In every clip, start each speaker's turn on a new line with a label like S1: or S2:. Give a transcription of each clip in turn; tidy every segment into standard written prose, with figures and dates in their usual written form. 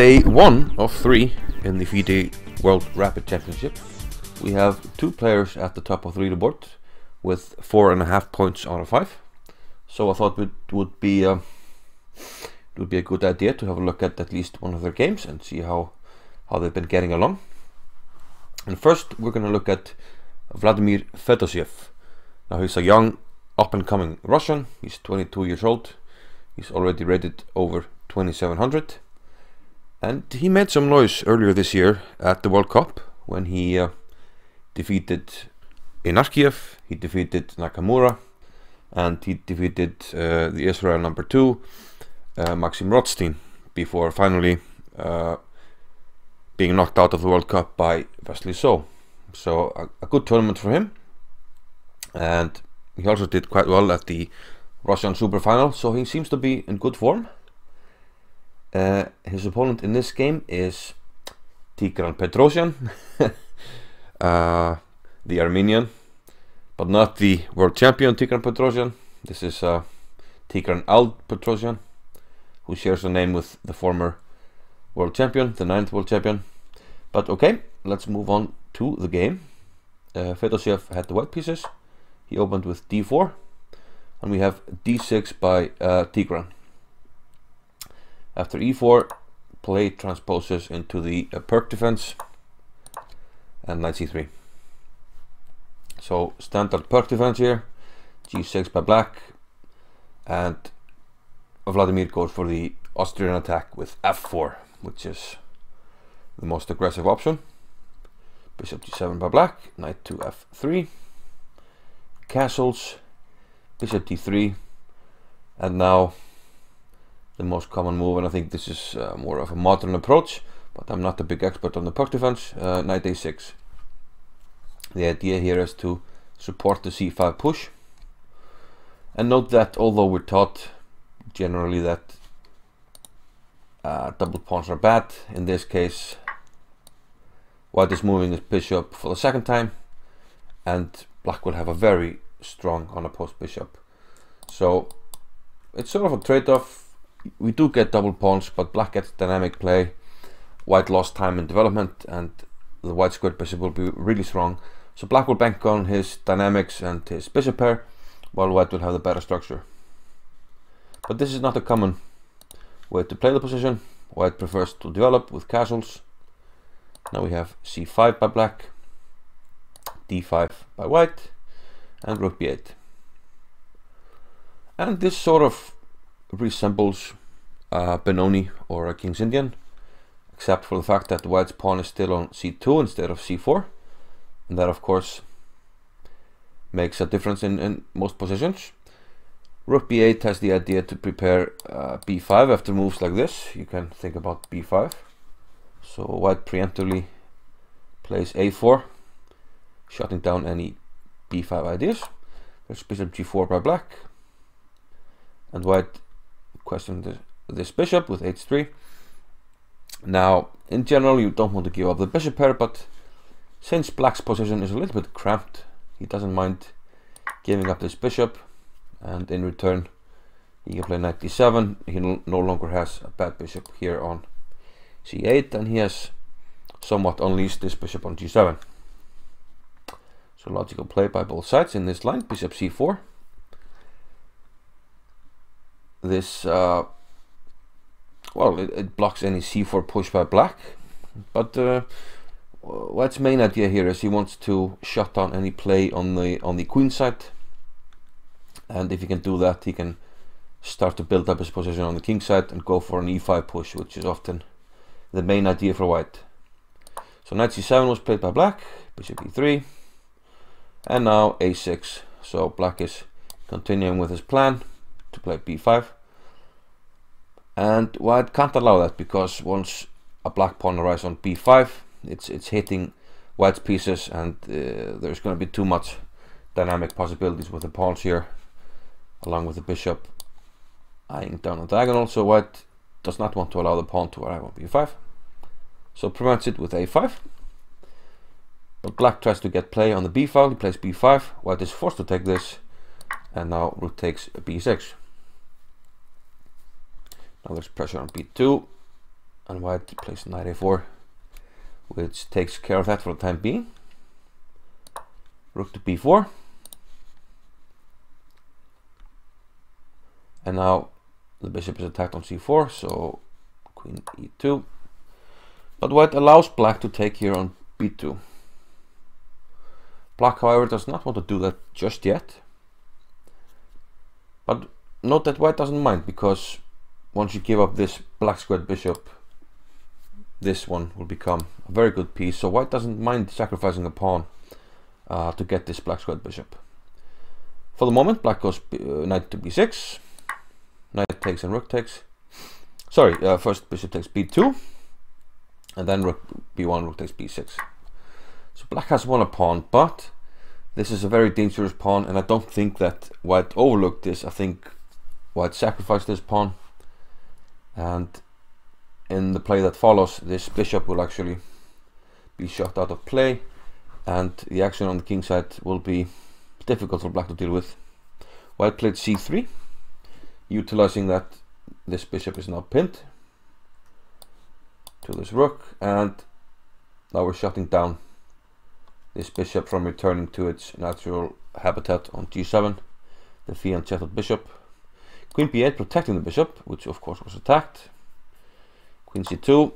S1: day 1 of 3 in the FIDE World Rapid Championship. We have 2 players at the top of the leaderboard with 4.5 points out of 5. So I thought it would be a good idea to have a look at least one of their games and see how they've been getting along. And first we're going to look at Vladimir Fedoseev. Now he's a young up-and-coming Russian. He's 22 years old. He's already rated over 2700. And he made some noise earlier this year at the World Cup when he defeated Ivanchuk, he defeated Nakamura, and he defeated the Israel number 2, Maxim Rothstein, before finally being knocked out of the World Cup by Vassily Ivanchuk. So a good tournament for him. And he also did quite well at the Russian Super Final, so he seems to be in good form. His opponent in this game is Tigran Petrosian, the Armenian, but not the world champion Tigran Petrosian. This is Tigran Petrosian, who shares a name with the former world champion, the 9th world champion. But okay, let's move on to the game. Fedoseev had the white pieces. He opened with d4, and we have d6 by Tigran. After e4, play transposes into the Pirc Defence, and knight c3. So standard Pirc Defence here, g6 by black, and Vladimir goes for the Austrian attack with f4, which is the most aggressive option. Bishop g7 by black, knight to f3, castles, bishop d3, and now the most common move, and I think this is more of a modern approach, but I'm not a big expert on the Pirc Defence, knight a6. The idea here is to support the c5 push, and note that although we're taught generally that double pawns are bad, in this case white is moving his bishop for the second time, and black will have a very strong unopposed bishop. So it's sort of a trade-off. We do get double pawns, but black gets dynamic play. White lost time in development, and the white squared bishop will be really strong. So black will bank on his dynamics and his bishop pair, while white will have the better structure. But this is not a common way to play the position. White prefers to develop with castles. Now we have c5 by black, d5 by white, and rook b8. And this sort of resembles Benoni or a King's Indian, except for the fact that the white's pawn is still on c2 instead of c4, and that of course makes a difference in most positions. Rook b8 has the idea to prepare b5 after moves like this. You can think about b5. So white preemptively plays a4, shutting down any b5 ideas. There's bishop g4 by black, and white questioning this bishop with h3. Now, in general, you don't want to give up the bishop pair, but since black's position is a little bit cramped, he doesn't mind giving up this bishop, and in return he can play knight d7. He no longer has a bad bishop here on c8, and he has somewhat unleashed this bishop on g7. So logical play by both sides in this line. Bishop c4. This well, it blocks any c4 push by black, but white's main idea here is he wants to shut down any play on the queen side, and if he can do that, he can start to build up his position on the king side and go for an e5 push, which is often the main idea for white. So knight c7 was played by black, bishop e3, and now a6. So black is continuing with his plan to play b5, and white can't allow that, because once a black pawn arrives on b5, it's hitting white's pieces, and there's going to be too much dynamic possibilities with the pawns here, along with the bishop eyeing down a diagonal. So white does not want to allow the pawn to arrive on b5, so prevents it with a5. But black tries to get play on the b file. He plays b5. White is forced to take this, and now rook takes b6. Now there's pressure on b2, and white plays knight a4, which takes care of that for the time being. Rook to b4, and now the bishop is attacked on c4, so queen e2, but white allows black to take here on b2. Black, however, does not want to do that just yet, but note that white doesn't mind, because once you give up this black squared bishop, this one will become a very good piece, so white doesn't mind sacrificing a pawn to get this black squared bishop. For the moment, black goes knight to b6, knight takes and rook takes. Sorry, first bishop takes b2, and then rook b1, rook takes b6. So black has won a pawn, but this is a very dangerous pawn, and I don't think that white overlooked this. I think white sacrificed this pawn, and in the play that follows, this bishop will actually be shot out of play, and the action on the king side will be difficult for black to deal with. White played c3, utilizing that this bishop is now pinned to this rook, and now we're shutting down this bishop from returning to its natural habitat on g7, the fianchettoed bishop. Queen b8 protecting the bishop, which of course was attacked. Queen c2,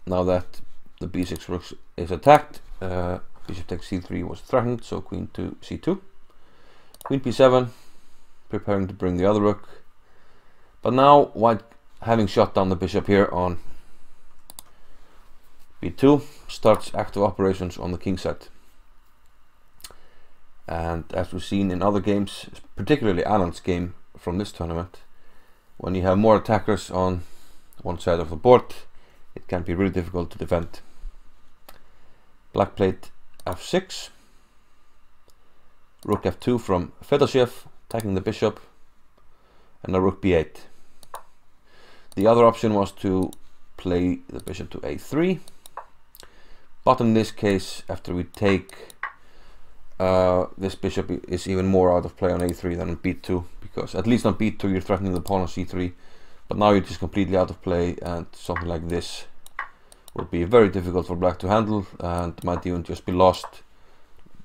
S1: now that the b6 rook is attacked, bishop takes c3 was threatened, so queen to c2. Queen b7, preparing to bring the other rook, but now white, having shut down the bishop here on b2, starts active operations on the king side. And as we've seen in other games, particularly Alan's game from this tournament, when you have more attackers on one side of the board, it can be really difficult to defend. Black played f6, rook f2 from Fedoseev, attacking the bishop, and a rook b8. The other option was to play the bishop to a3, but in this case, after we take, this bishop is even more out of play on a3 than on b2, because at least on b2 you're threatening the pawn on c3, but now you're just completely out of play, and something like this would be very difficult for black to handle, and might even just be lost.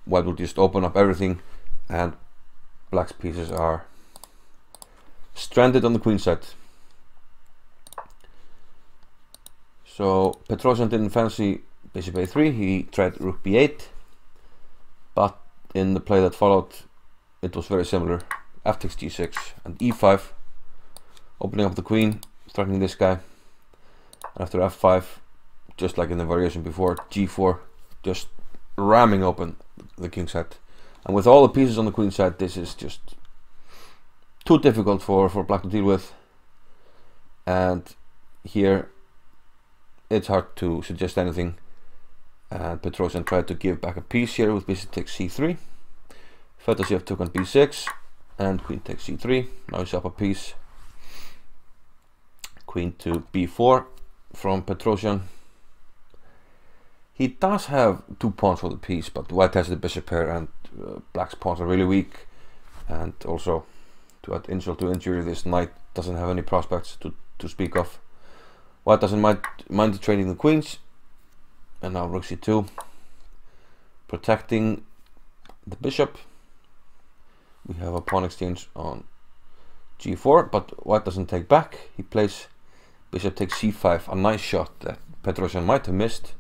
S1: White will just open up everything, and black's pieces are stranded on the queen side. So Petrosian didn't fancy bishop a3, he tried rook b8, but in the play that followed it was very similar. F takes g6 and e5, opening up the queen, threatening this guy, and after f5, just like in the variation before, g4, just ramming open the king side. And with all the pieces on the queen side, this is just too difficult for black to deal with, and here it's hard to suggest anything. And Petrosian tried to give back a piece here with bishop takes c3. Fedoseev took on b6, and queen takes c3. Now he's up a piece. Queen to b4 from Petrosian. He does have two pawns for the piece, but white has the bishop here, and black's pawns are really weak. And also, to add insult to injury, this knight doesn't have any prospects to speak of. White doesn't mind trading the queens, and now rook c2, protecting the bishop. We have a pawn exchange on g4, but white doesn't take back. He plays bishop takes c5, a nice shot that Petrosian might have missed.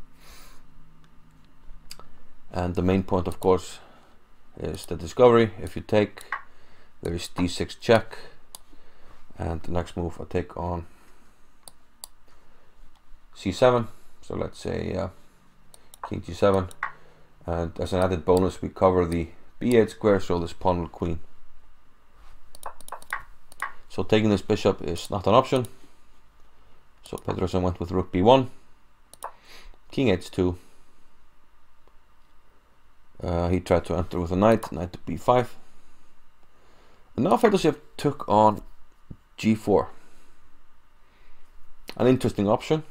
S1: And the main point, of course, is the discovery. If you take, there is d6 check, and the next move I take on c7. So let's say king g7, and as an added bonus we cover the b8 square, so this pawn will queen. So taking this bishop is not an option, so Petrosian went with rook b1, king h2. He tried to enter with a knight to b5, and now Fedoseev took on g4, an interesting option,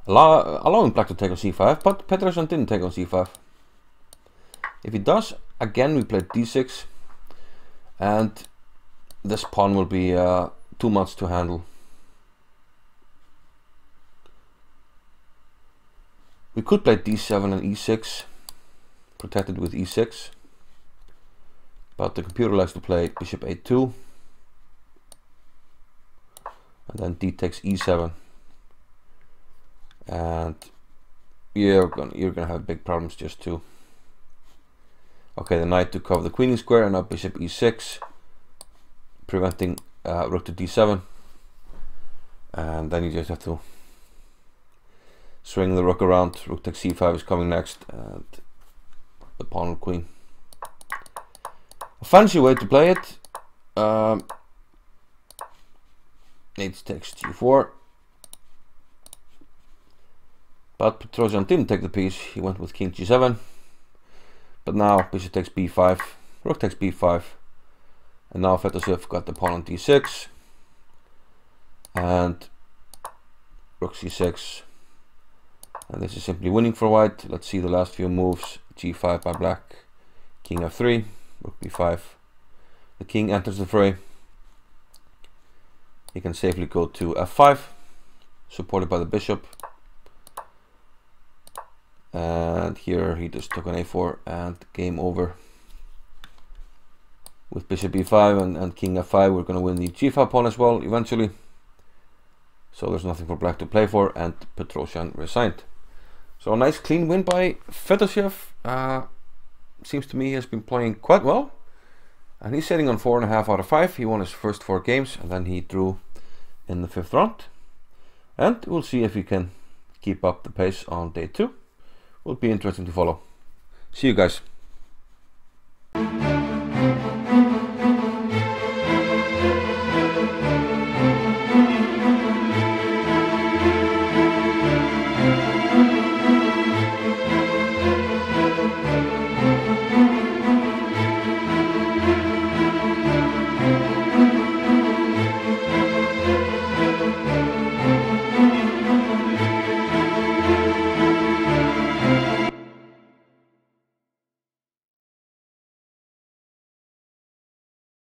S1: allowing black to take on c5, but Petrosian didn't take on c5. If he does, again we play d6, and this pawn will be too much to handle. We could play d7 and e6, protected with e6, but the computer likes to play bishop a2, and then d takes e7, and you're gonna have big problems just to. Okay, the knight to cover the queening square, and now bishop e6, preventing rook to d7, and then you just have to swing the rook around. Rook takes c5 is coming next, and the pawn and queen. A fancy way to play it. H takes g4, but Petrosian didn't take the piece. He went with king g7, but now bishop takes b5, rook takes b5, and now Fedoseev got the pawn on d6, and rook c6, and this is simply winning for white. Let's see the last few moves. g5 by black, king f3, rook b5. The king enters the fray. He can safely go to f5, supported by the bishop. And here he just took an a4 and game over. With bishop b5 and king f5, we're going to win the g5 pawn as well eventually. So there's nothing for black to play for, and Petrosian resigned. So a nice clean win by Fedoseev. Seems to me he has been playing quite well. And he's sitting on 4.5 out of 5. He won his first 4 games, and then he drew in the 5th round. And we'll see if he can keep up the pace on day 2. Will be interesting to follow. See you guys.